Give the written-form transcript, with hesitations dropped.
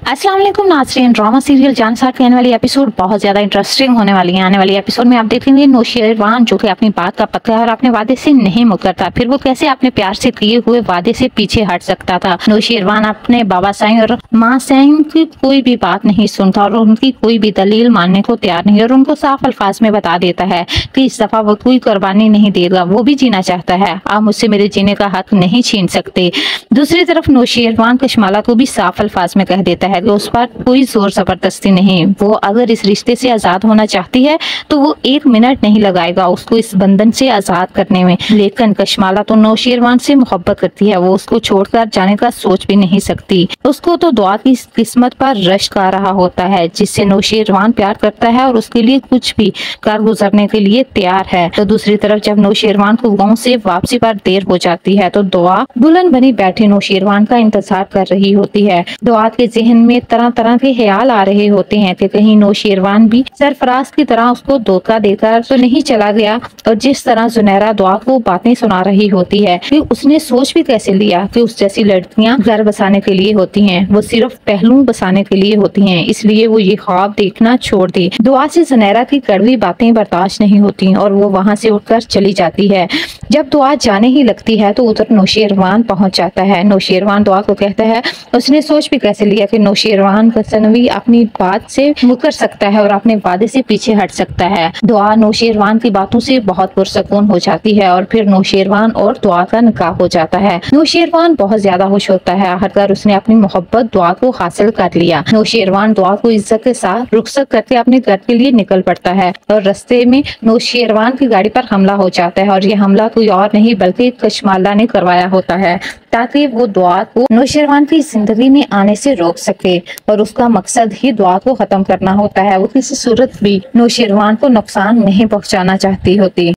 अस्सलाम वालेकुम नाज़रीन। ड्रामा सीरियल जानसार के आने वाली एपिसोड बहुत ज्यादा इंटरेस्टिंग होने वाली है। आने वाली एपिसोड में आप देखेंगे नौशेरवान जो कि अपनी बात का पक्का है और अपने वादे से नहीं मुकरता, फिर वो कैसे अपने प्यार से किए हुए वादे से पीछे हट सकता था। नौशेरवान अपने बाबा साईं और माँ साईं की कोई भी बात नहीं सुनता और उनकी कोई भी दलील मानने को तैयार नहीं और उनको साफ अल्फाज में बता देता है कि इस दफा वो कोई कुर्बानी नहीं देगा, वो भी जीना चाहता है, आप मुझसे मेरे जीने का हक नहीं छीन सकते। दूसरी तरफ नौशेरवान कशमाला को भी साफ अल्फाज में कह देता है कि उस पर कोई जोर जबरदस्ती नहीं, वो अगर इस रिश्ते से आजाद होना चाहती है तो वो 1 मिनट नहीं लगाएगा उसको इस बंधन से आजाद करने में। लेकिन कशमाला तो नौशेरवान से मोहब्बत करती है, वो उसको छोड़कर जाने का सोच भी नहीं सकती। उसको तो दुआ की किस्मत पर रश्क आ रहा होता है जिससे नौशेरवान प्यार करता है और उसके लिए कुछ भी कर गुजरने के लिए तैयार है। तो दूसरी तरफ जब नौशेरवान को गांव से वापसी पर देर हो जाती है तो दुआ दुल्हन बनी बैठे नौशेरवान का इंतजार कर रही होती है। दुआ के जहन में तरह तरह के ख्याल आ रहे होते हैं कि कहीं नौशेरवान भी सरफराज की तरह उसको धोखा देकर तो नहीं चला गया। और जिस तरह जुनैरा दुआ को बातें सुना रही होती है कि उसने सोच भी कैसे लिया कि उस जैसी लड़कियां घर बसाने के लिए होती हैं, वो सिर्फ पहलू बसाने के लिए होती हैं, इसलिए वो ये ख्वाब देखना छोड़ दी। दुआ से जुनैरा की कड़वी बातें बर्दाश्त नहीं होती और वो वहाँ से उठकर चली जाती है। जब दुआ जाने ही लगती है तो उधर नौशेरवान पहुंच जाता है। नौशेरवान दुआ को कहता है उसने सोच भी कैसे लिया कि नौशेरवान गजनवी अपनी बात से मुकर सकता है और अपने वादे से पीछे हट सकता है। दुआ नौशेरवान की बातों से बहुत पुरसकून हो जाती है और फिर नौशेरवान और दुआ का निकाह हो जाता है। नौशेरवान बहुत ज्यादा खुश होता है, आखिरकार उसने अपनी मोहब्बत दुआ को हासिल कर लिया। नौशेरवान दुआ को इज्जत के साथ रुखसत करके अपने घर के लिए निकल पड़ता है और रास्ते में नौशेरवान की गाड़ी पर हमला हो जाता है और यह हमला कोई और नहीं बल्कि कशमाला ने करवाया होता है ताकि वो दुआ को नौशेरवान की जिंदगी में आने से रोक सके और उसका मकसद ही दुआ को खत्म करना होता है। वो किसी सूरत भी नौशेरवान को नुकसान नहीं पहुंचाना चाहती होती।